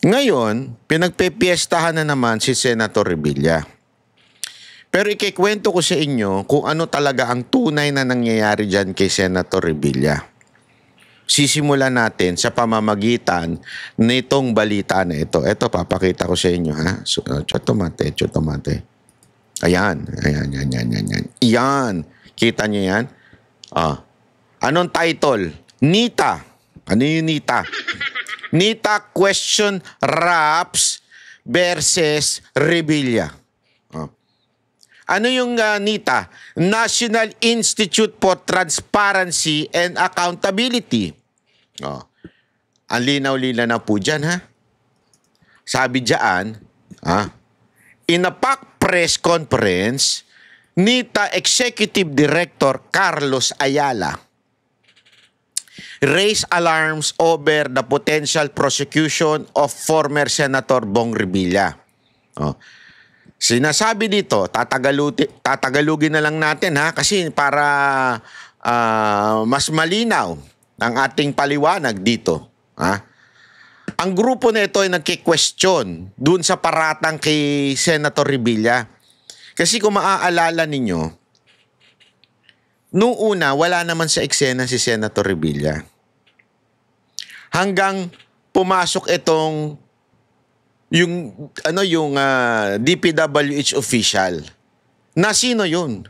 Ngayon, pinagpepiestahan na naman si Senator Revilla. Pero ikikwento ko sa inyo kung ano talaga ang tunay na nangyayari dyan kay Senator Revilla. Sisimulan natin sa pamamagitan nitong balita na ito. Ito, papakita ko sa inyo, ha? So, chotomate. Ayan. Iyan. Kita niyo yan? Anong title? Nita. Ano yung Nita? Nita question Raps versus Revilla. Ano yung Nita? National Institute for Transparency and Accountability. Ang linaw-linaw na po dyan, ha? Sabi dyan, in a PAC press conference, Nita Executive Director Carlos Ayala raised alarms over the potential prosecution of former Senator Bong Revilla. Sinasabi dito, tatagalugin na lang natin, ha, kasi para mas malinaw ang ating paliwanag dito. Ang grupo na ito ay nagki-question dun sa paratang kay Senator Revilla. Kasi kung maaalala ninyo, nung una, wala naman sa eksena si Senator Revilla. Hanggang pumasok itong yung DPWH official. Na sino yun?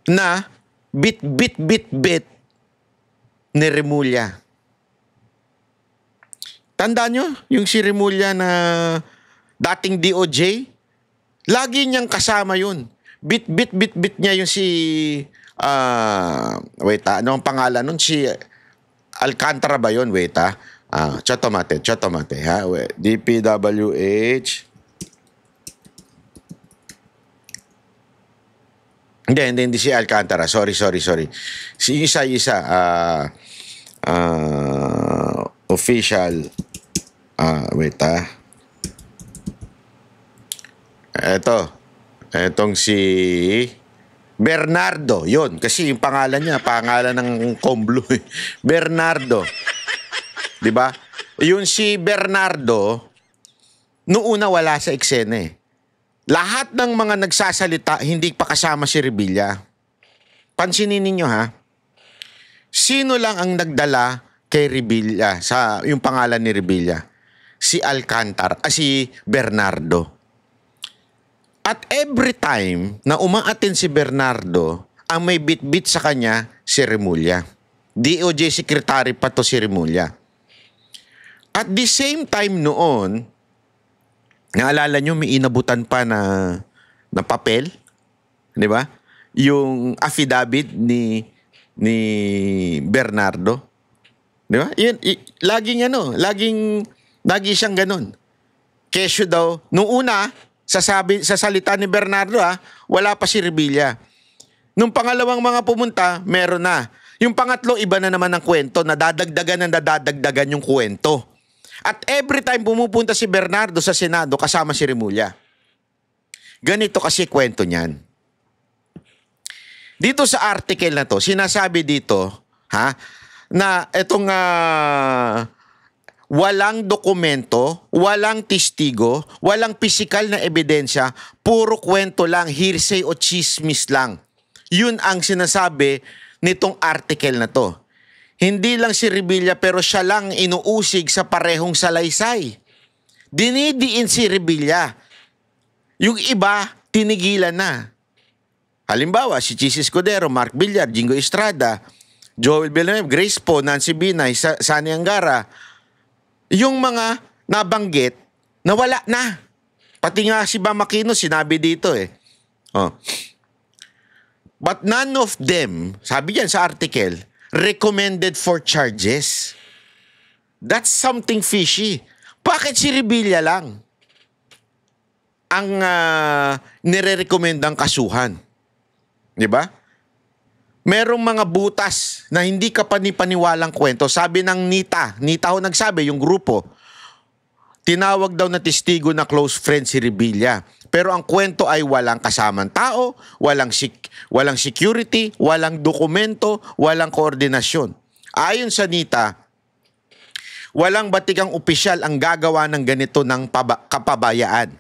Na bit ni Remulla. Tandaan nyo? Yung si Remulla na dating DOJ? Lagi niyang kasama yun. Bit niya yung si... ano ang pangalan nun? Si Alcantara ba yun? Chotomate, ha? DPWH. Hindi si Alcantara. Sorry. Si isa. Official. Etong si Bernardo, yun. Kasi yung pangalan niya, pangalan ng Comblo. Bernardo. Diba? Yung si Bernardo, noong una wala sa eksena eh. Lahat ng mga nagsasalita, hindi pa kasama si Revilla. Pansinin ninyo, ha? Sino lang ang nagdala kay Revilla, sa yung pangalan ni Revilla? Si Alcantara, si Bernardo. At every time na umaatin si Bernardo, ang may bit-bit sa kanya, si Remulla. DOJ Secretary pa to si Remulla. At the same time noon, naalala nyo, may inabutan pa na papel, di ba? Yung affidavit ni Bernardo. Di ba? Lagi siyang ganun. Kesyo daw, nung una, sa salita ni Bernardo, wala pa si Revilla. Nung pangalawang mga pumunta, meron na. Yung pangatlo, iba na naman ang kwento, nadadagdagan yung kwento. At every time pumupunta si Bernardo sa Senado, kasama si Remulla. Ganito kasi kwento niyan. Dito sa article na to, sinasabi dito, na itong walang dokumento, walang testigo, walang pisikal na ebidensya, puro kwento lang, hearsay o chismis lang. Yun ang sinasabi nitong article na to. Hindi lang si Revilla pero siya lang inuusig sa parehong salaysay. Dinidiin si Revilla. Yung iba, tinigilan na. Halimbawa, si Chis Escudero, Mark Villar, Jingo Estrada, Joel Villanueva, Grace Poe, Nancy Binay, Sani Angara, yung mga nabanggit, nawala na. Pati nga si Bam Aquino, sinabi dito eh. But none of them, sabi diyan sa article, recommended for charges. That's something fishy. Bakit si Revilla lang ang nire-recommendang kasuhan? Di ba? Merong mga butas na hindi ka panipaniwalang kwento. Sabi ng Nita ho nagsabi, yung grupo, tinawag daw na testigo na close friend si Revilla. Pero ang kwento ay walang kasamang tao, walang security, walang dokumento, walang koordinasyon. Ayon sa Nita, Walang batikang opisyal ang gagawa ng ganito ng kapabayaan.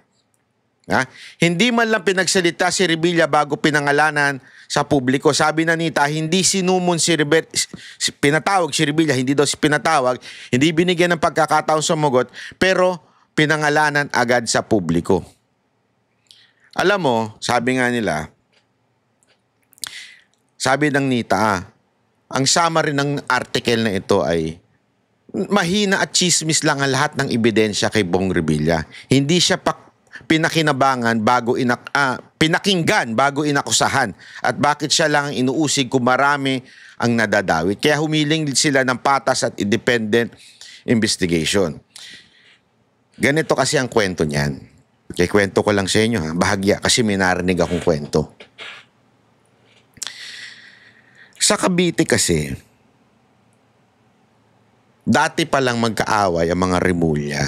Ha? Hindi man lang pinagsalita si Revilla bago pinangalanan sa publiko. Sabi na Nita, hindi sinumon si pinatawag si Revilla, hindi daw si pinatawag, hindi binigyan ng pagkakataon sumagot, pero pinangalanan agad sa publiko. Alam mo, sabi nga nila, sabi ng Nita, ang summary ng article na ito ay mahina at chismis lang ang lahat ng ebidensya kay Bong Revilla. Hindi siya pinakinggan bago inakusahan, at bakit siya lang ang inuusig kung marami ang nadadawit. Kaya humiling sila ng patas at independent investigation. Ganito kasi ang kwento niyan. Kaya kwento ko lang sa inyo, ha? Bahagya kasi may narinig akong kwento. Sa Cavite kasi, dati palang magkaaway ang mga Remulla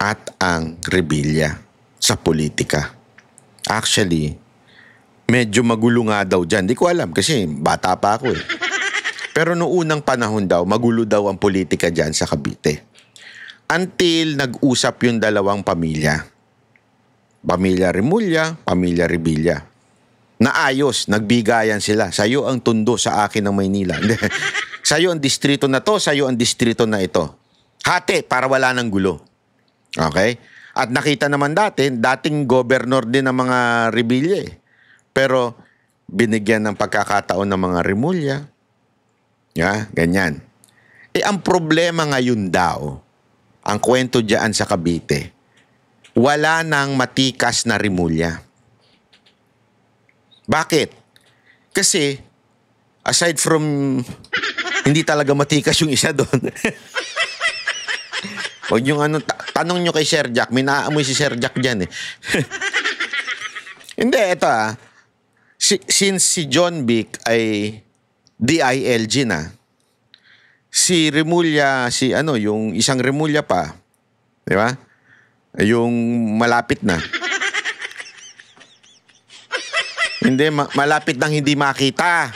at ang Revilla sa politika. Actually, medyo magulo nga daw dyan. Di ko alam kasi bata pa ako eh. Pero noong unang panahon daw, magulo daw ang politika dyan sa Cavite. Until nag-usap yung dalawang pamilya. Pamilya Remulla, pamilya Revilla. Naayos, nagbigayan sila. Sa'yo ang tundo, sa akin ang Maynila. Sa'yo ang distrito na to, sa'yo ang distrito na ito. Hati, para wala ng gulo. Okay? At nakita naman dating governor din ng mga Revilla eh. Pero binigyan ng pagkakataon ng mga Remulla. Ganyan. Ang problema ngayon daw, ang kwento dyan sa Cavite, wala nang matikas na Remulla. Bakit? Kasi, aside from hindi talaga matikas yung isa doon. Huwag yung tanong nyo kay Sir Jack. May naaamoy si Sir Jack dyan eh. Hindi, ito since si John Vic ay DILG na, si Remulla, yung isang Remulla pa, di ba? Yung malapit na. Hindi, malapit nang hindi makita.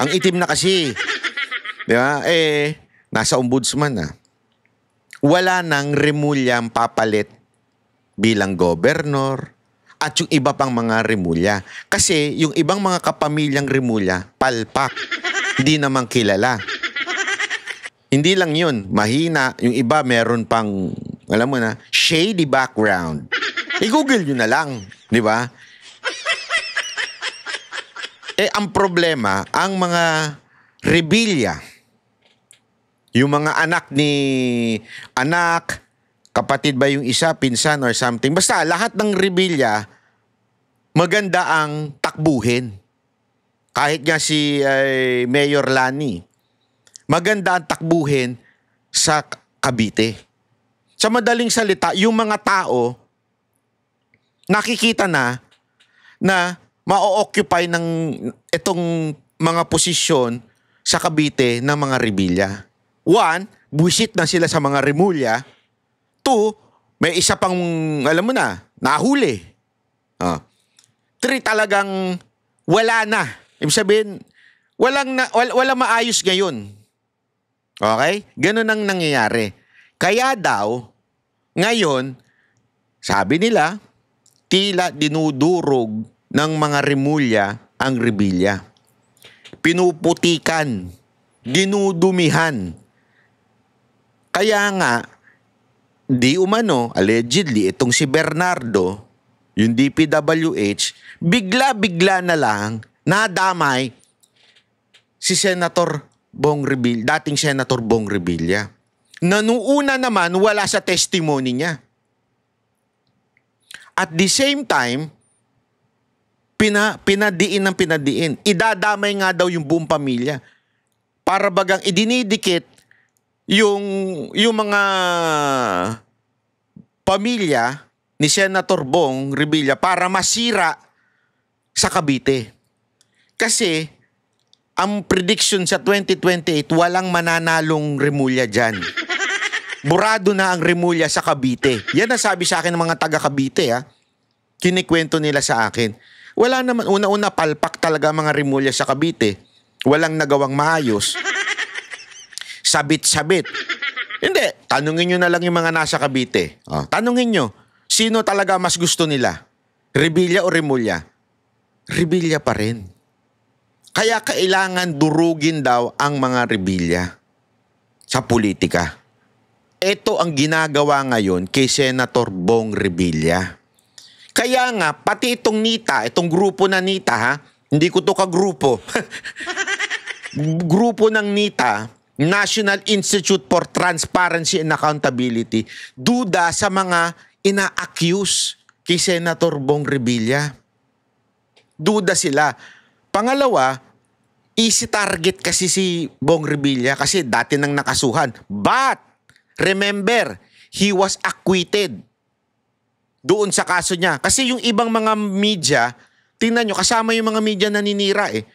Ang itim na kasi. Di ba? Nasa ombudsman na. Wala nang Remulla ang papalit bilang gobernador at yung iba pang mga Remulla. Kasi yung ibang mga kapamilyang Remulla, palpak. Hindi naman kilala. Hindi lang yun, mahina. Yung iba meron pang, alam mo na, shady background. I-google nyo na lang. Di ba? Ang problema, ang mga Revilla, yung mga anak, kapatid ba yung isa, pinsan or something. Basta lahat ng Revilla, maganda ang takbuhin. Kahit nga si Mayor Lani, maganda ang takbuhin sa Cavite. Sa madaling salita, yung mga tao, nakikita na ma-occupy ng itong mga posisyon sa Cavite ng mga Revilla. 1, buwisit na sila sa mga Remulla. 2, may isa pang, alam mo na, nahuli. 3, talagang wala na. Ibig sabihin, walang maayos ngayon. Okay? Ganun ang nangyayari. Kaya daw, ngayon, sabi nila, tila dinudurog ng mga Remulla ang Revilla. Pinuputikan, dinudumihan. Kaya nga, di umano, allegedly, itong si Bernardo, yung DPWH, bigla-bigla na lang nadamay si Senator Bong Revilla, dating Senator Bong Revilla. Na nung una naman, wala sa testimony niya. At the same time, pinadiin. Idadamay nga daw yung buong pamilya. Para bagang idinidikit yung mga pamilya ni Senator Bong Revilla para masira sa Cavite. Kasi ang prediction sa 2028, walang mananalong Remulla dyan. Burado na ang Remulla sa Cavite. Yan ang sabi sa akin ng mga taga Cavite. Kinikwento nila sa akin. Wala naman, una-una palpak talaga mga Remulla sa Cavite. Walang nagawang maayos. Sabit-sabit. Hindi, tanungin nyo na lang yung mga nasa Cavite. Tanungin nyo, sino talaga mas gusto nila? Revilla o Remulla? Revilla pa rin. Kaya kailangan durugin daw ang mga Revilla sa politika. Ito ang ginagawa ngayon kay Senator Bong Revilla. Kaya nga, pati itong NITA, itong grupo na NITA, ha? Hindi ko to kagrupo. Grupo ng NITA, National Institute for Transparency and Accountability, duda sa mga ina-accuse kay Senator Bong Revilla. Duda sila. Pangalawa, easy target kasi si Bong Revilla kasi dati nang nakasuhan. But, remember, he was acquitted doon sa kaso niya. Kasi yung ibang mga media, tingnan nyo, kasama yung mga media na naninira eh.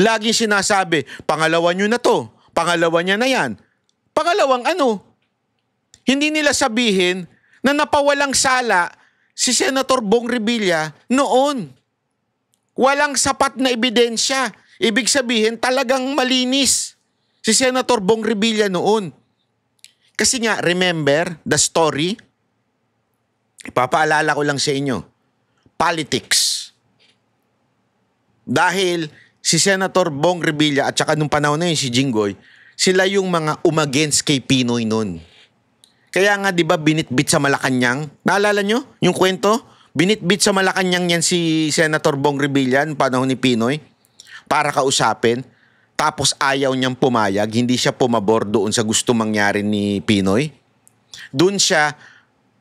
Laging sinasabi, pangalawa nyo na to. Pangalawa niya na yan. Pangalawang ano? Hindi nila sabihin na napawalang sala si Senator Bong Revilla noon. Walang sapat na ebidensya. Ibig sabihin talagang malinis si Senator Bong Revilla noon. Kasi nga, remember the story? Ipapaalala ko lang sa inyo. Politics. Dahil si Senator Bong Revilla at saka nung panahon na yun si Jinggoy, sila yung mga umagainst kay Pinoy noon. Kaya nga 'di ba binitbit sa Malacanang? Naalala nyo yung kwento? Binitbit sa Malacanang yan si Senator Bong Revilla nung panahon ni Pinoy para kausapin. Tapos ayaw niyang pumayag, hindi siya pumabor doon sa gusto mangyari ni Pinoy. Doon siya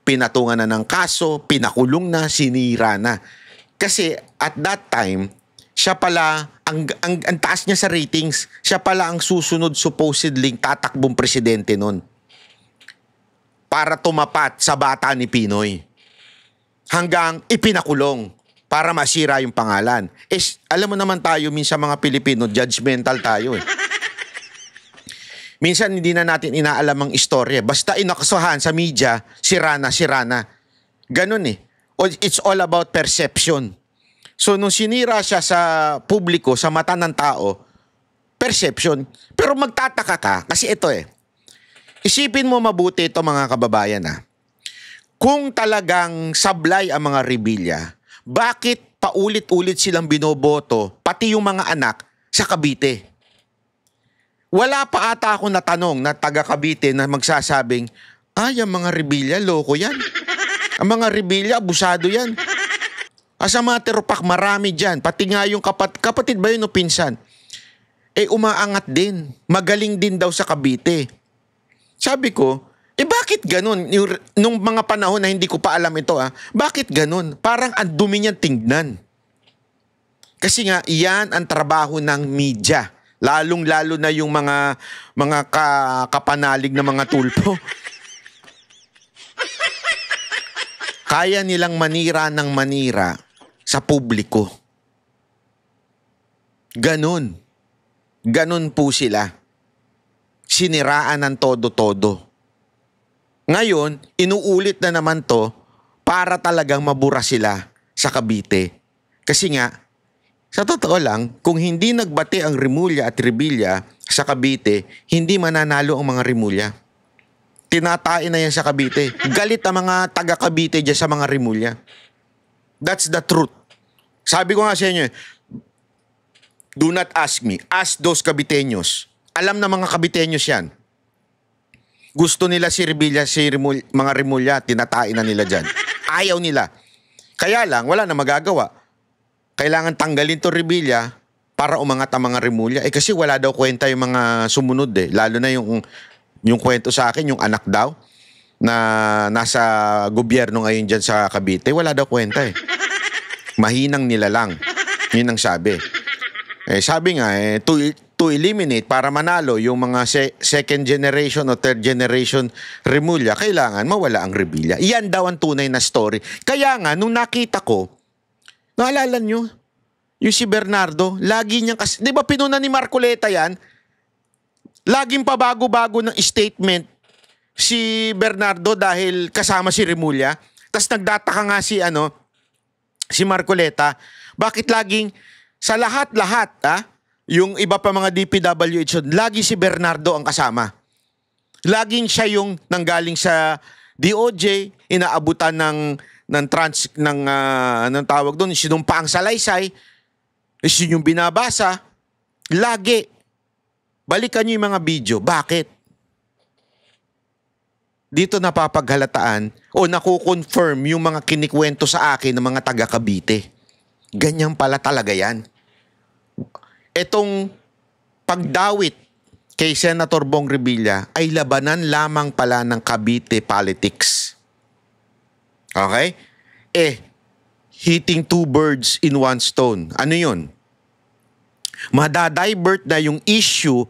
pinatungan na ng kaso, pinakulong na, sinira na. Kasi at that time, siya pala, ang taas niya sa ratings, siya pala ang susunod supposedly tatakbong presidente nun. Para tumapat sa bata ni Pinoy. Hanggang ipinakulong para masira yung pangalan. Alam mo naman tayo, minsan mga Pilipino, judgmental tayo eh. Minsan hindi na natin inaalam ang istorya. Basta inakasuhan sa media, sira na. Ganun eh. It's all about perception. So, nung sinira siya sa publiko, sa mata ng tao, perception. Pero magtataka ka, kasi ito eh. Isipin mo mabuti ito mga kababayan ha. Kung talagang sablay ang mga Revilla, bakit paulit-ulit silang binoboto, pati yung mga anak, sa Cavite? Wala pa ata akong natanong na taga Cavite na magsasabing, ang mga Revilla, loko yan. Ang mga Revilla, abusado yan. As a matter of fact, marami dyan. Pati nga yung kapatid ba yun o pinsan? Umaangat din. Magaling din daw sa Cavite. Sabi ko, bakit ganun? Nung mga panahon na hindi ko pa alam ito, bakit ganun? Parang ang dumi niyan tingnan. Kasi nga, iyan ang trabaho ng media. Lalong-lalo na yung mga kapanalig na mga tulpo. Kaya nilang manira ng manira sa publiko. Ganon. Ganon po sila. Siniraan ng todo-todo. Ngayon, inuulit na naman to para talagang mabura sila sa Cavite. Kasi nga, sa totoo lang, kung hindi nagbati ang Remulla at Revilla sa Cavite, hindi mananalo ang mga Remulla. Tinatain na yan sa Cavite. Galit ang mga taga-Cavite dyan sa mga Remulla. That's the truth. Sabi ko nga sa inyo, do not ask me. Ask those Caviteños. Alam na mga Caviteños yan. Gusto nila si Revilla, mga Remulla, tinatain na nila dyan. Ayaw nila. Kaya lang, wala na magagawa. Kailangan tanggalin to Revilla para umangat ang mga Remulla. Kasi wala daw kwenta yung mga sumunod eh. Lalo na yung kwento sa akin, yung anak daw na nasa gobyerno ngayon dyan sa Cavite, wala daw kwenta eh. Mahinang nila lang. Yun ang sabi. Sabi nga, to eliminate, para manalo yung mga second generation o third generation Remulla, kailangan mawala ang Revilla. Iyan daw ang tunay na story. Kaya nga, nung nakita ko, naalala nyo, yung si Bernardo, lagi niyang, di ba pinuna ni Marcoleta yan? Laging pabago-bago ng statement si Bernardo dahil kasama si Remulla. Tapos nagdataka nga si Marcoleta, bakit laging sa lahat-lahat, yung iba pa mga DPWH, lagi si Bernardo ang kasama. Laging siya yung nanggaling sa DOJ, inaabutan ng tawag doon, sinumpaang salaysay, is yun yung binabasa. Lagi. Balikan nyo yung mga video. Bakit? Dito napapaghalataan o nakukonfirm yung mga kinikwento sa akin ng mga taga Cavite. Ganyan pala talaga yan. Etong pagdawit kay Senator Bong Revilla ay labanan lamang pala ng Cavite politics. Okay? Hitting two birds in one stone. Ano yun? Madadivert na yung issue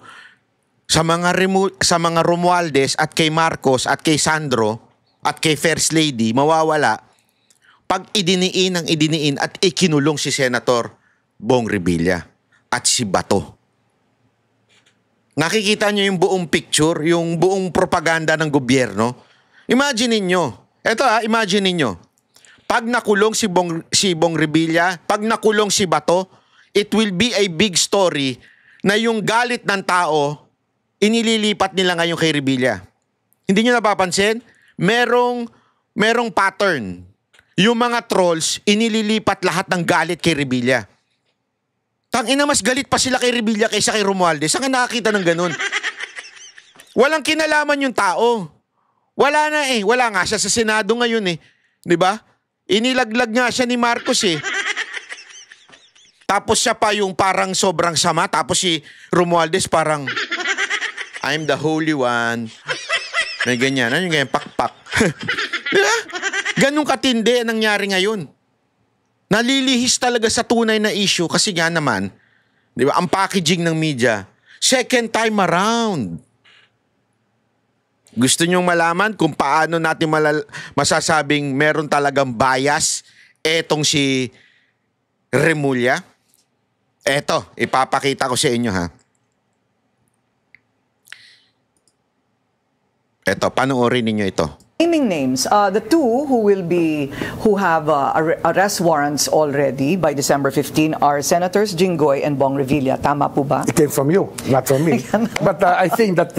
sa mga Romualdez at kay Marcos at kay Sandro at kay First Lady, mawawala pag idiniin at ikinulong si Senator Bong Revilla at si Bato. Nakikita niyo yung buong picture, yung buong propaganda ng gobyerno. Imagine niyo. Imagine niyo. Pag nakulong si Bong Revilla, pag nakulong si Bato, it will be a big story na yung galit ng tao, inililipat nila ngayon kay Revilla. Hindi niyo napapansin? Merong pattern. Yung mga trolls, inililipat lahat ng galit kay Revilla. Tangina, mas galit pa sila kay Revilla kaysa kay Romualdez. Saan ka nakakita ng ganun? Walang kinalaman yung tao. Wala na Wala nga siya sa Senado ngayon 'Di ba? Inilaglag nga siya ni Marcos Tapos siya pa yung parang sobrang sama. Tapos si Romualdez parang, I'm the holy one. May ganyan. Ano yung ganyan? Pakpak. Diba? Ganun katindi ang nangyari ngayon. Nalilihis talaga sa tunay na issue kasi nga naman, di ba, ang packaging ng media, second time around. Gusto nyong malaman kung paano natin masasabing meron talagang bias etong si Remulla? Eto, ipapakita ko sa inyo Eto, panoorin ninyo ito. Naming names, the two who have arrest warrants already by December 15 are Senators Jinggoy and Bong Revilla. Tama po ba? It came from you, not from me. But I think that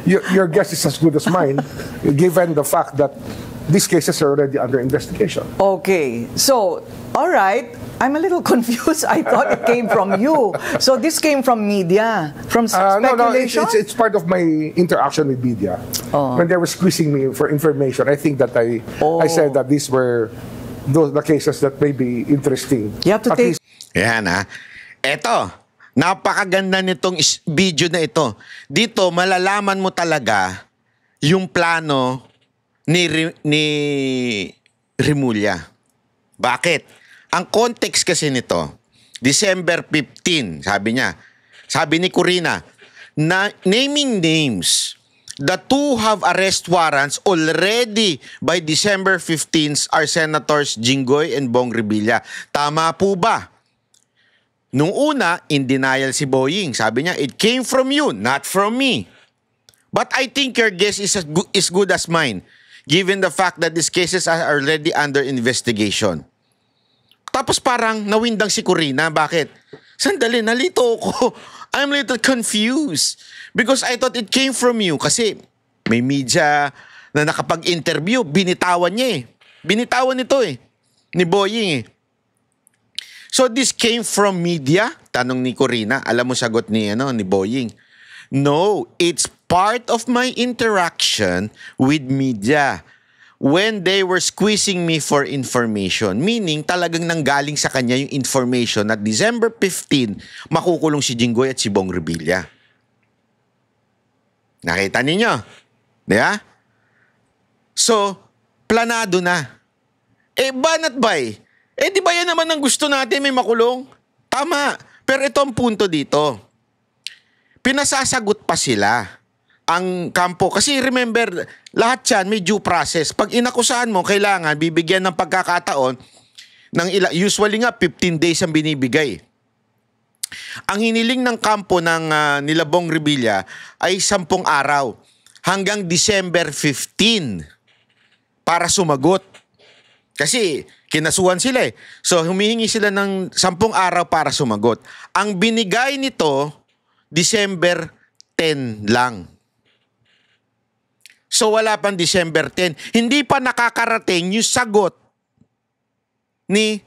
your guess is as good as mine, given the fact that these cases are already under investigation. Okay. So, all right. I'm a little confused. I thought it came from you. So this came from media, from speculation? No, it's part of my interaction with media. When they were squeezing me for information, I think that I said that these were the cases that may be interesting. You have to take... Yan Eto, napakaganda nitong video na ito. Dito, malalaman mo talaga yung plano ni Remulla. Bakit? Ang context kasi nito, December 15, sabi ni Corina, naming names, the two have arrest warrants already by December 15 are Senators Jinggoy and Bong Revilla. Tama po ba? Nung una, in denial si Boying. Sabi niya, it came from you, not from me. But I think your guess is as good as mine, given the fact that these cases are already under investigation. Tapos parang nawindang si Corina. Bakit? Sandali, nalito ko. I'm a little confused. Because I thought it came from you. Kasi may media na nakapag-interview. Binitawan niya Binitawan nito ni Boying So this came from media? Tanong ni Corina. Alam mo sagot ni Boying. No, it's part of my interaction with media. When they were squeezing me for information. Meaning, talagang nanggaling sa kanya yung information na December 15, makukulong si Jinggoy at si Bong Revilla. Nakita ninyo? Diba? So, planado na. Banat bay? Di ba yan naman ang gusto natin, may makulong? Tama. Pero ito ang punto dito. Pinasasagot pa sila ang kampo. Kasi remember, lahat yan may due process. Pag inakusahan mo, kailangan bibigyan ng pagkakataon ng usually nga 15 days ang binibigay. Ang hiniling ng kampo ng nila Bong Revilla ay 10 araw hanggang December 15 para sumagot. Kasi kinasuhan sila So humihingi sila ng 10 araw para sumagot. Ang binigay nito, December 10 lang. So wala pang December 10. Hindi pa nakakarating yung sagot ni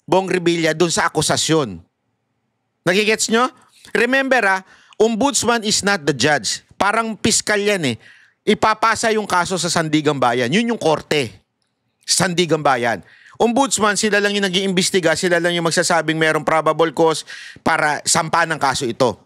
Bong Revilla dun sa akusasyon. Nagigets nyo? Remember ombudsman is not the judge. Parang piskal yan eh. Ipapasa yung kaso sa Sandigang Bayan. Yun yung korte. Sandigang Bayan. Ombudsman, sila lang yung nag-iimbestiga, sila lang yung magsasabing merong probable cause para sampahan ng kaso ito.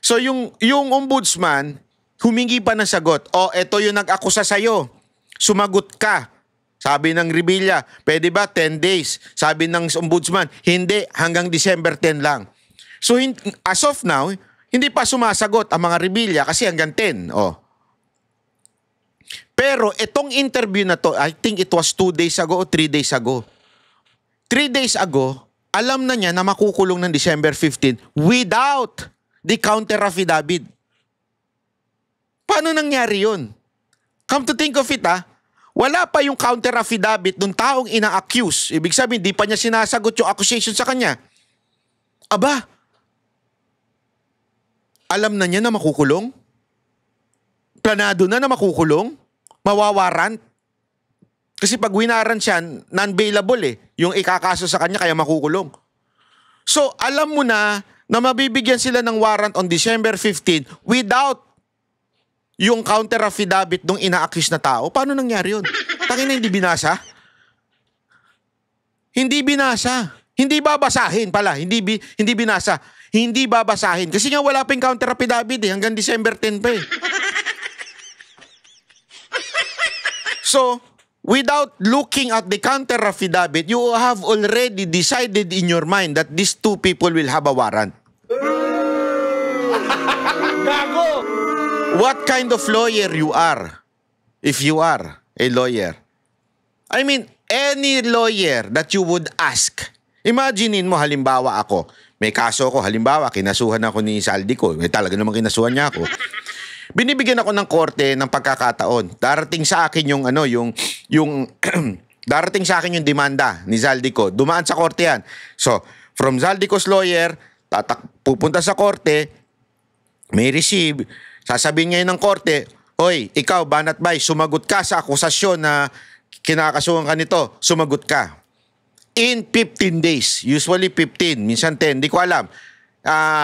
So yung ombudsman, humingi pa ng sagot. Eto yung nag-akusa sa'yo. Sumagot ka. Sabi ng Revilla, pwede ba 10 days? Sabi ng ombudsman, hindi, hanggang December 10 lang. So as of now, hindi pa sumasagot ang mga Revilla kasi hanggang 10. Pero itong interview na to, I think it was 2 days ago o 3 days ago. 3 days ago, alam na niya na makukulong ng December 15 without the counter affidavit. Paano nangyari yun? Come to think of it wala pa yung counter affidavit ng taong ina-accuse. Ibig sabihin, di pa niya sinasagot yung accusation sa kanya. Aba, alam na niya na makukulong? Planado na makukulong? Mawawarant? Kasi pag winaran siya, non-bailable yung ikakaso sa kanya kaya makukulong. So, alam mo na mabibigyan sila ng warrant on December 15 without yung counter affidavit nung ina-accuse na tao. Paano nangyari yun? Tangina, hindi binasa? Hindi binasa. Hindi babasahin pala. Hindi binasa. Hindi babasahin. Kasi nga wala pa yung counter affidavit hanggang December 10 pa So, without looking at the counter affidavit, you have already decided in your mind that these two people will have a warrant. Gago! What kind of lawyer you are, if you are a lawyer? I mean, any lawyer that you would ask. Imaginein mo, halimbawa ako, may kaso ko, halimbawa, kinasuhan ako ni Saldico. May talaga namang kinasuhan niya ako. Binibigyan ako ng korte ng pagkakataon. Darating sa akin yung darating sa akin yung demanda ni Zaldico. Dumaan sa korte yan. So, from Zaldico's lawyer, pupunta sa korte, may receive, sasabihin ngayon ng korte, "Hoy, ikaw, Banat Bay, sumagot ka sa akusasyon na kinakasuhan ka nito. Sumagot ka." In 15 days. Usually 15, minsan 10, di ko alam.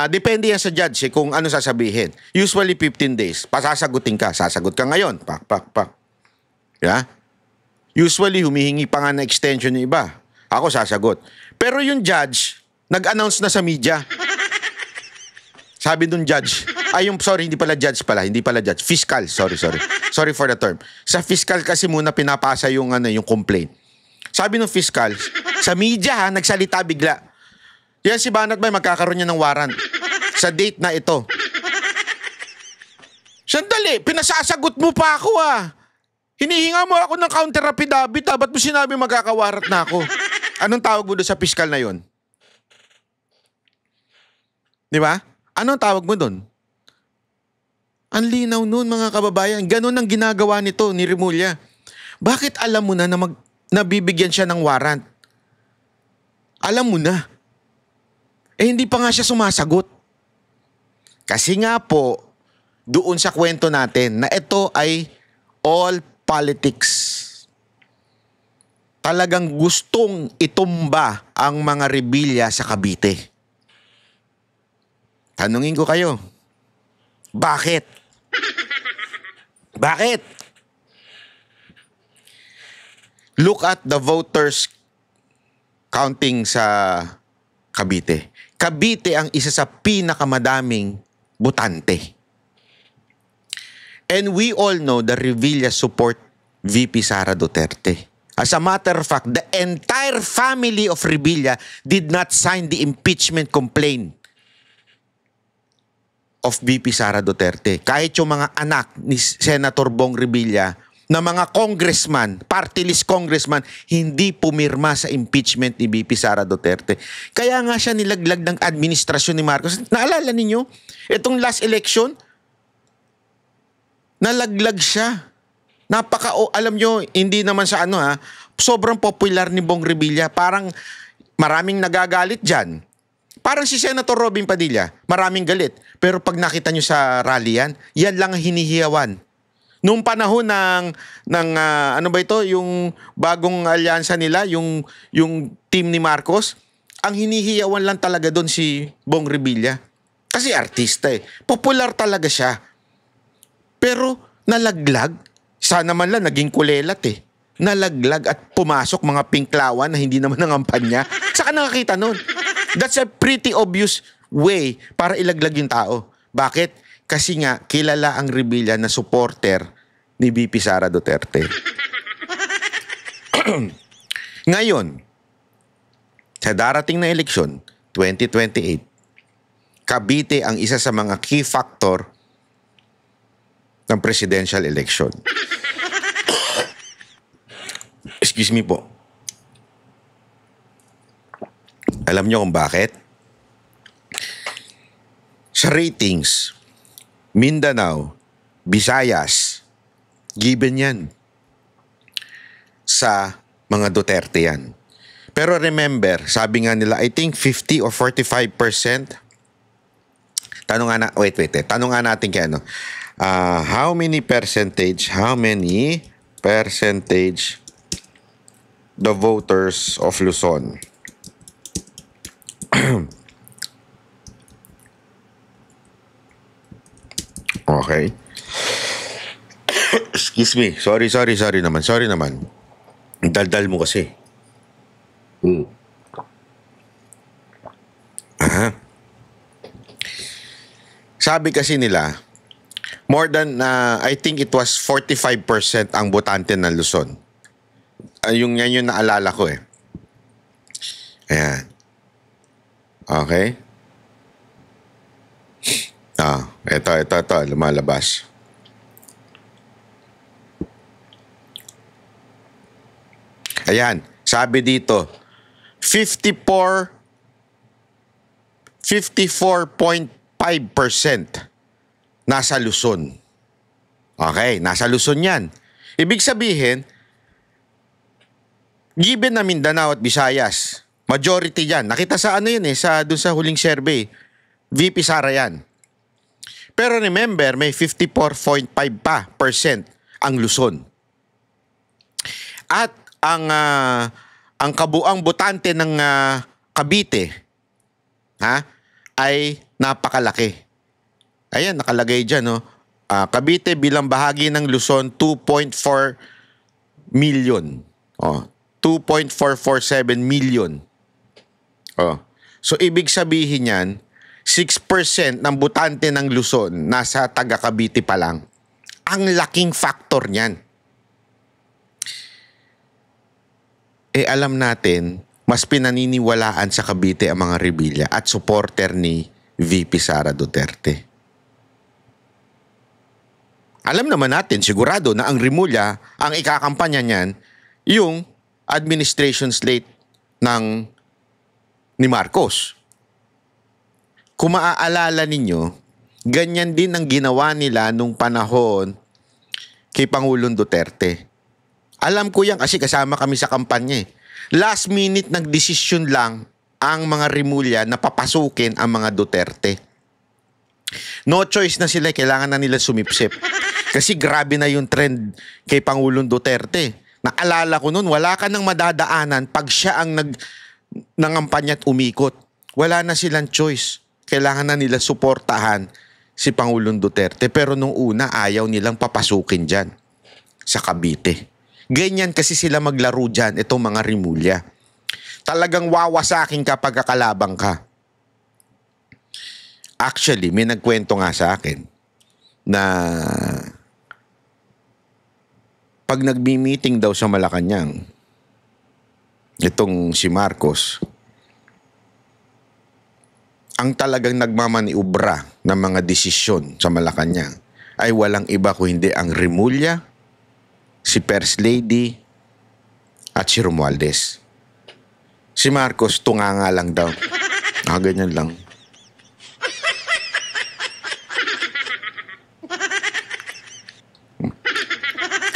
Depende yan sa judge kung ano sasabihin. Usually 15 days. Pasasagutin ka. Sasagot ka ngayon. Pak. Yeah? Usually, humihingi pa nga na extension yung iba. Ako sasagot. Pero yung judge, nag-announce na sa media. Sabi nung judge, hindi pala judge. Fiscal, sorry. Sorry for the term. Sa fiscal kasi muna pinapasa yung complaint. Sabi nung fiscal, sa media nagsalita bigla. Yan si Banat Bay, magkakaroon niya ng warrant sa date na ito. Sandali, pinasasagot mo pa ako Hinihinga mo ako ng counter affidavit ba't mo sinabi magkakawarat na ako? Anong tawag mo doon sa fiscal na yon? Di ba? Anong tawag mo doon? Ang linaw nun, mga kababayan. Ganon ang ginagawa nito ni Remulla. Bakit alam mo na nabibigyan siya ng warrant? Alam mo na. Hindi pa nga siya sumasagot. Kasi nga po, doon sa kwento natin na ito ay all politics. Talagang gustong itumba ang mga Revilla sa Cavite. Tanungin ko kayo, bakit? Bakit? Look at the voters counting sa Cavite. Cavite ang isa sa pinakamadaming botante. And we all know the Revilla support VP Sara Duterte. As a matter of fact, the entire family of Revilla did not sign the impeachment complaint of VP Sara Duterte. Kahit yung mga anak ni Senator Bong Revilla na mga congressman, party list congressman, hindi pumirma sa impeachment ni VP Sara Duterte. Kaya nga siya nilaglag ng administrasyon ni Marcos. Naalala ninyo? Itong last election, nalaglag siya. Alam nyo, hindi naman sa sobrang popular ni Bong Revilla. Parang maraming nagagalit dyan. Parang si Senator Robin Padilla, maraming galit. Pero pag nakita nyo sa rally yan lang ang hinihiyawan Nung panahon ano ba ito, yung bagong alyansa nila, yung team ni Marcos, ang hinihiyawan lang talaga doon si Bong Revilla. Kasi artista eh. Popular talaga siya. Pero nalaglag. Sana man lang naging kulelat eh. Nalaglag at pumasok mga pinklawan na hindi naman nangampan niya. Saka nakakita nun. That's a pretty obvious way para ilaglag yung tao. Bakit? Kasi nga, kilala ang Revilla na supporter ni VP Sara Duterte. Ngayon, sa darating na eleksyon, 2028, Cavite ang isa sa mga key factor ng presidential election. Excuse me po. Alam niyo kung bakit? Sa ratings, Mindanao, Visayas, given yan. Sa mga Duterte yan. Pero remember, sabi nga nila, I think 50 or 45%. Tanong nga natin kay ano. How many percentage the voters of Luzon? Okay. Excuse me. Sorry naman. Daldal mo kasi. Sabi kasi nila, more than, I think it was 45% ang botante ng Luzon. Yung naalala ko eh. Ayan. Okay. Ito, lumalabas. Ayan, sabi dito, 54.5% nasa Luzon. Okay, nasa Luzon yan. Ibig sabihin, given na Mindanao at Visayas, majority yan. Nakita sa ano yun doon sa huling survey. VP Sara yan. Pero remember, may 54.5% ang Luzon. At ang kabuang botante ng Cavite ay napakalaki. Ayan, nakalagay dyan, no? Cavite bilang bahagi ng Luzon, 2.4 million. 2.447 million. So, ibig sabihin yan, 6% ng botante ng Luzon nasa taga Cavite pa lang. Ang laking factor niyan. Alam natin, mas pinaniniwalaan sa Cavite ang mga Revilla at supporter ni VP Sara Duterte. Alam naman natin, sigurado na ang Rimulya, ang ikakampanya niyan, yung administration slate ni Marcos. Kung maaalala ninyo, ganyan din ang ginawa nila nung panahon kay Pangulong Duterte. Alam ko yan kasi kasama kami sa kampanya eh. Last minute nagdesisyon lang ang mga Rimulya na papasukin ang mga Duterte. No choice na sila, kailangan na nila sumipsip. Kasi grabe na yung trend kay Pangulong Duterte. Naalala ko noon, wala ka nang madadaanan pag siya ang nangampanya at umikot. Wala na silang choice. Kailangan na nila suportahan si Pangulong Duterte. Pero nung una, ayaw nilang papasukin dyan sa Cavite. Ganyan kasi sila maglaro dyan, itong mga Rimulya. Talagang wawasakin ka pag kakalabang ka. Actually, may nagkwento nga sa akin na pag nagmi-meeting daw sa Malacanang, itong si Marcos, ang talagang nagmamaniubra ng mga desisyon sa Malacanang ay walang iba kung hindi ang Rimulya, si First Lady, at si Romualdez. Si Marcos, tunganga lang daw. Ganyan lang.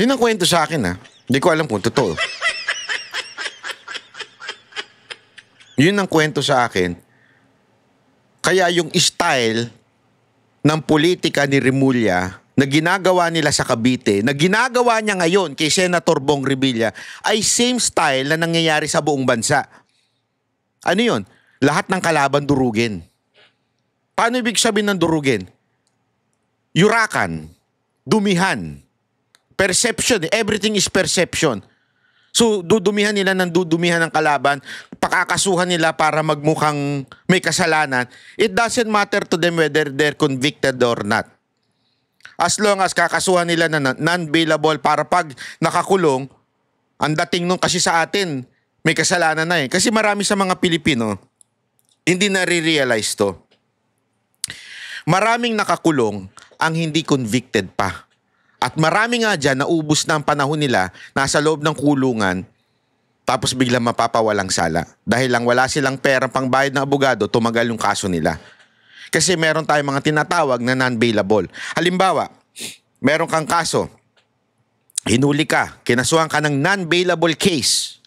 Yun ang kwento sa akin, Hindi ko alam kung totoo. Yun ang kwento sa akin. Kaya yung style ng politika ni Rimulya na ginagawa nila sa Cavite, na ginagawa niya ngayon kay Senator Bong Revilla, ay same style na nangyayari sa buong bansa. Ano yun? Lahat ng kalaban durugin. Paano ibig sabihin ng durugin? Yurakan, dumihan, perception, everything is perception. So, dudumihan nila ng dudumihan ng kalaban, pakakasuhan nila para magmukhang may kasalanan. It doesn't matter to them whether they're convicted or not. As long as kakasuhan nila na non-bailable para pag nakakulong, ang dating nung kasi sa atin, may kasalanan na eh. Kasi marami sa mga Pilipino, hindi nare-realize to. Maraming nakakulong ang hindi convicted pa. At marami nga dyan, naubos na ang panahon nila, nasa loob ng kulungan, tapos biglang mapapawalang sala. Dahil lang wala silang perang pangbayad ng abogado, tumagal yung kaso nila. Kasi meron tayong mga tinatawag na non-bailable. Halimbawa, meron kang kaso, hinuli ka, kinasuhan ka ng non-bailable case.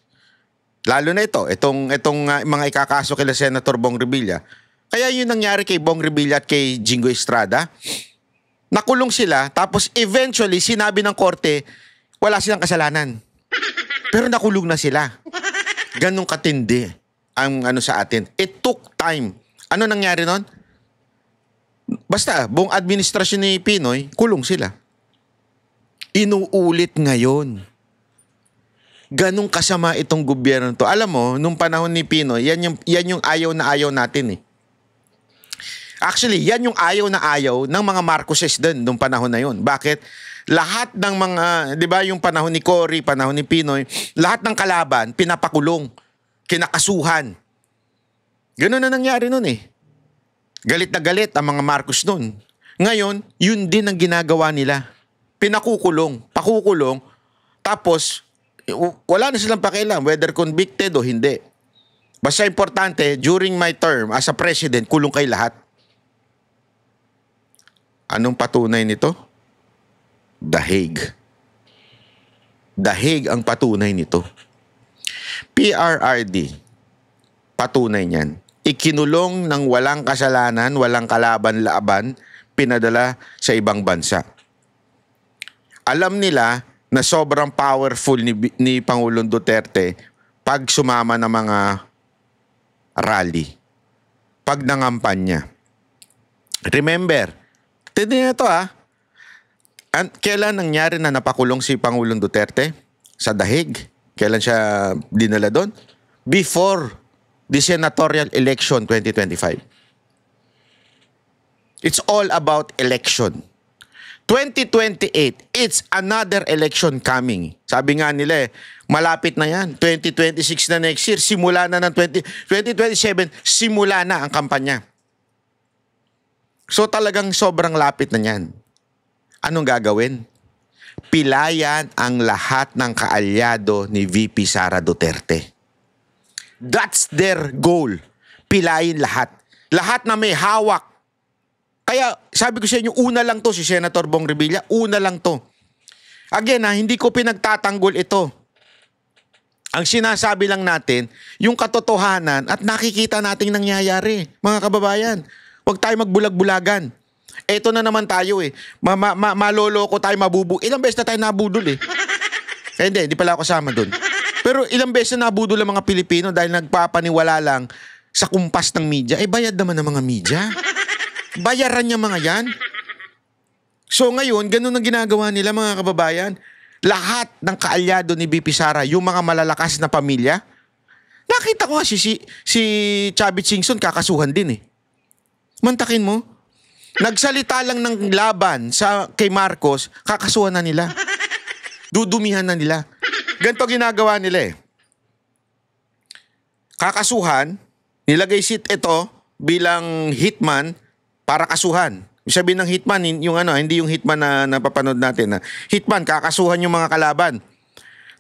Lalo na itong mga ikakaso kila Senator Bong Revilla. Kaya yun nangyari kay Bong Revilla at kay Jingoy Estrada. Nakulong sila, tapos eventually sinabi ng korte, wala silang kasalanan. Pero nakulong na sila. Ganong katindi ang ano sa atin. It took time. Ano nangyari nun? Basta, buong administrasyon ni Pinoy, kulong sila. Inuulit ngayon. Ganong kasama itong gobyerno to. Alam mo, nung panahon ni Pinoy, yan yung ayaw na ayaw natin eh. Actually, yan yung ayaw na ayaw ng mga Marcoses din nung panahon na yun. Bakit? Lahat ng mga, di ba yung panahon ni Cory, panahon ni Pinoy, lahat ng kalaban, pinapakulong, kinakasuhan. Ganun na nangyari nun eh. Galit na galit ang mga Marcos nun. Ngayon, yun din ang ginagawa nila. Pinakukulong, pakukulong, tapos wala na silang pakialam whether convicted o hindi. Basta importante, during my term as a president, kulong kay lahat. Anong patunay nito? The Hague. The Hague ang patunay nito. PRRD, patunay niyan. Ikinulong ng walang kasalanan, walang kalaban-laban, pinadala sa ibang bansa. Alam nila na sobrang powerful ni Pangulong Duterte pag sumama ng mga rally, pag nangampanya. Remember, tignan nyo ito kailan nangyari na napakulong si Pangulong Duterte? Sa The Hague. Kailan siya dinala doon? Before the senatorial election 2025. It's all about election. 2028, it's another election coming. Sabi nga nila malapit na yan. 2026 na next year, simula na ng 2027, simula na ang kampanya. So talagang sobrang lapit na yan. Anong gagawin? Pilayan ang lahat ng kaalyado ni VP Sara Duterte. That's their goal. Pilayin lahat. Lahat na may hawak. Kaya sabi ko sa inyo, una lang to si Senator Bong Revilla, una lang to. Again hindi ko pinagtatanggol ito. Ang sinasabi lang natin, yung katotohanan at nakikita nating nangyayari, mga kababayan. Huwag tayo magbulag-bulagan. Eto na naman tayo maloloko tayo, ilang beses na tayo nabudol hindi pala ako kasama dun. Pero ilang beses na nabudol ang mga Pilipino dahil nagpapaniwala lang sa kumpas ng media. Bayad naman ng mga media. Bayaran niya mga yan. So ngayon, ganun ang ginagawa nila mga kababayan. Lahat ng kaalyado ni VP Sara, yung mga malalakas na pamilya, nakita ko nga si Chavit Singson kakasuhan din Mantakin mo. Nagsalita lang ng laban kay Marcos, kakasuhan na nila. Dudumihan na nila. Ganito ginagawa nila Kakasuhan, nilagay ito bilang hitman para kasuhan. Sabihin ng hitman, yung hindi yung hitman na napapanood natin. Hitman, kakasuhan yung mga kalaban.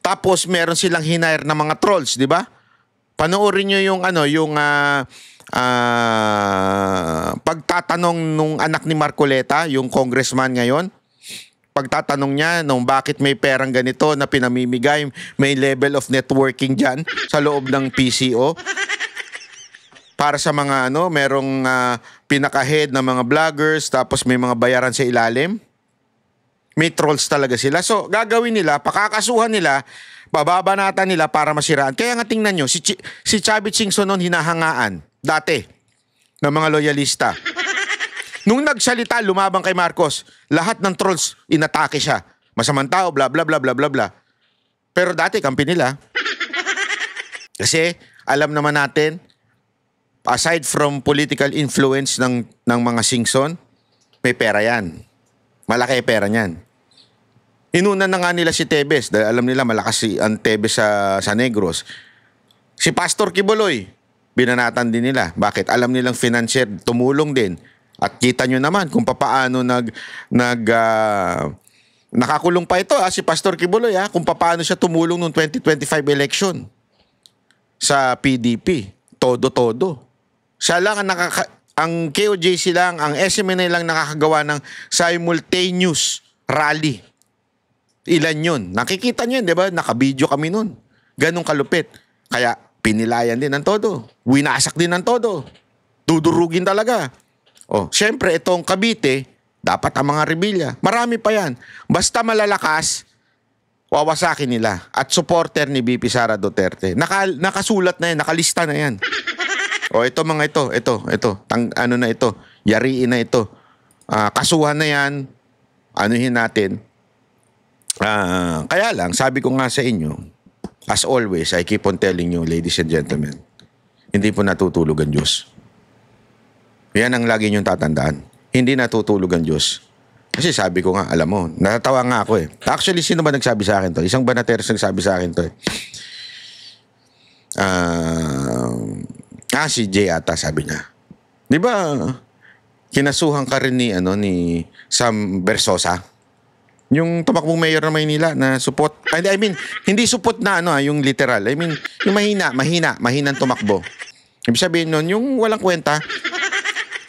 Tapos meron silang hinire na mga trolls, di ba? Panoorin nyo yung pagtatanong nung anak ni Marcoleta, yung congressman ngayon. Pagtatanong niya nung bakit may perang ganito na pinamimigay, may level of networking dyan sa loob ng PCO. Para sa mga merong pinaka-head na mga vloggers, tapos may mga bayaran sa ilalim. may trolls talaga sila. So, gagawin nila, pakakasuhan nila, bababanatan nila para masiraan. Kaya nga tingnan nyo, si Chavit Singson noon hinahangaan, dati, ng mga loyalista. Nung nagsalita, lumabang kay Marcos, lahat ng trolls, inatake siya. Masamang tao, bla bla bla bla bla bla. Pero dati, kampi nila. Kasi, alam naman natin, aside from political influence ng mga Singson, may pera yan. Malaki pera niyan. Inuna na nga nila si Tebes dahil alam nila malakas ang Tebes sa Negros. Si Pastor Kibuloy, binanatan din nila. Bakit? Alam nilang financier, tumulong din. At kita nyo naman kung paano nakakulong pa ito si Pastor Kibuloy kung paano siya tumulong noong 2025 election sa PDP. Todo-todo. Siya lang ang KOJC lang, ang SMNA lang nakakagawa ng simultaneous rally. Ilan yun? Nakikita nyo yun, di ba? Nakabidyo kami nun. Ganong kalupit. Kaya pinilayan din ng todo. Winasak din ng todo. Dudurugin talaga. Siyempre, itong Cavite, dapat ang mga Revilla. Marami pa yan. Basta malalakas, wawasakin nila. At supporter ni BP Sara Duterte. Nakasulat na yan, nakalista na yan. Ito mga ito. Ano na ito? Yariin na ito. Kasuhan na yan. Anuhin natin. Kaya lang, sabi ko nga sa inyo, as always, I keep on telling you, ladies and gentlemen, hindi po natutulog ang Diyos. Yan ang lagi niyong tatandaan. Hindi natutulog ang Diyos. Kasi sabi ko nga, alam mo, natatawa nga ako eh. Actually, sino ba nagsabi sa akin to? Isang banateros nagsabi sa akin to eh. Si Jay ata, sabi niya. Di ba, kinasuhan ka rin ni Sam Versosa? Yung tumakbong mayor ng Maynila na support. I mean, hindi support na yung literal. I mean, yung mahinang tumakbo. Ibig sabihin nun, yung walang kwenta,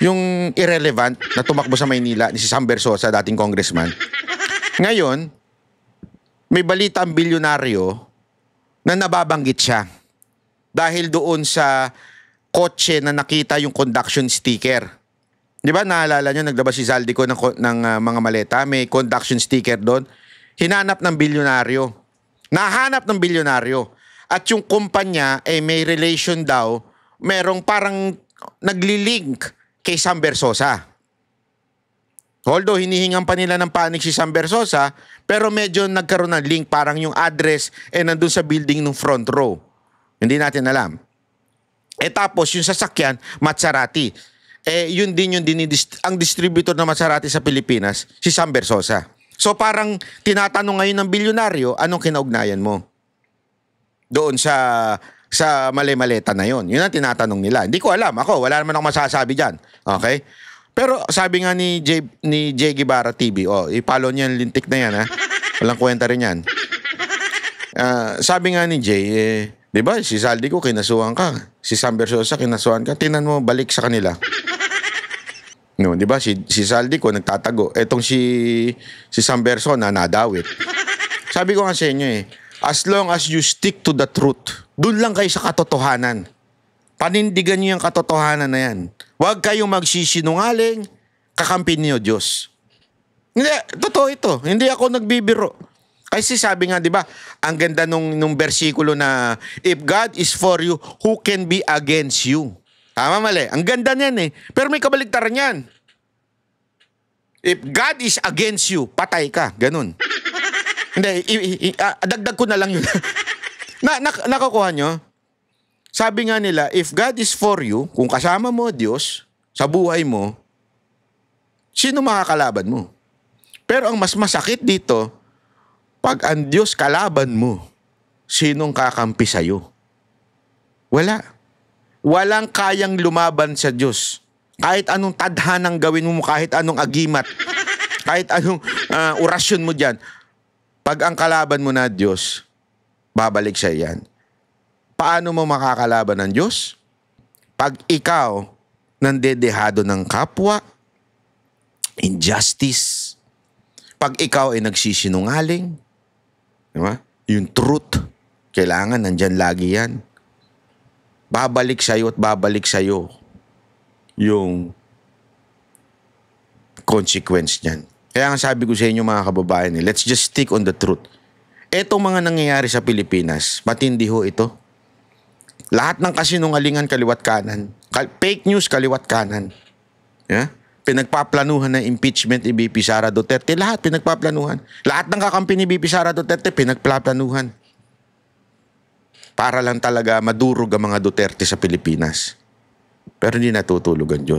yung irrelevant na tumakbo sa Maynila ni si Sam Versosa, dating congressman. Ngayon, may balita ang bilyonaryo na nababanggit siya. Dahil doon sa kotse na nakita yung conduction sticker. Di ba, naalala nyo, naglabas si Zaldico ng mga maleta, may conduction sticker doon. Hinanap ng bilyonaryo. Nahanap ng bilyonaryo. At yung kumpanya, may relation daw, merong parang naglilink kay Sam Versosa. Although, hinihingan pa nila ng panig si Sam Versosa, pero medyo nagkaroon ng link, parang yung address, nandun sa building ng front row. Hindi natin alam. Tapos, yung sasakyan, Maserati. Yun din ang distributor ng Maserati sa Pilipinas, si Sam Versosa. So parang tinatanong ngayon ng bilyonaryo, anong kinaugnayan mo? Doon sa mali-maleta na yon. Yun ang tinatanong nila. Hindi ko alam. Ako, wala naman akong masasabi dyan. Okay? Pero sabi nga ni Jay Guevara TV, i-follow niya yung lintik na yan, Walang kwenta rin yan. Sabi nga ni Jay, di ba, si Zaldico kinasuhan ka. Si Sam Versosa kinasuhan ka. Tingnan mo, balik sa kanila. No, di ba, si Zaldico nagtatago. Etong si Sam Versosa nadawit. Sabi ko nga sa inyo as long as you stick to the truth, doon lang kayo sa katotohanan. Panindigan niyo yung katotohanan na yan. Huwag kayong magsisinungaling, kakampi niyo Diyos. Hindi, totoo ito. Hindi ako nagbibiro. Kasi sabi nga, di ba, ang ganda nung bersikulo na, if God is for you, who can be against you? Tama, mali. Ang ganda niyan Pero may kabaligtaran yan. If God is against you, patay ka. Ganun. Hindi, dagdag ko na lang yun. Nakukuha nyo? Sabi nga nila, if God is for you, kung kasama mo Diyos sa buhay mo, sino makakalaban mo? Pero ang mas masakit dito, pag ang Diyos kalaban mo, sinong kakampi sa'yo? Wala. Walang kayang lumaban sa Diyos. Kahit anong tadhanang gawin mo, kahit anong agimat, kahit anong orasyon mo dyan, pag ang kalaban mo na Diyos, babalik sa iyan. Paano mo makakalaban ng Diyos? Pag ikaw nandedehado ng kapwa, injustice, pag ikaw ay nagsisinungaling, diba? Yung truth, kailangan nandyan lagi yan. Babalik sa'yo at babalik sa'yo yung consequence niyan. Kaya nga sabi ko sa inyo mga kababayan, let's just stick on the truth. Etong mga nangyayari sa Pilipinas, matindi ho ito. Lahat ng kasinungalingan kaliwat kanan. Fake news kaliwat kanan. Yeah? Pinagpaplanuhan ng impeachment ni BP Sara Duterte. Lahat pinagpaplanuhan. Lahat ng kakampi ni BP Sara Duterte pinagpaplanuhan. Para lang talaga madurog ang mga Duterte sa Pilipinas. Pero hindi natutulog ang Diyos.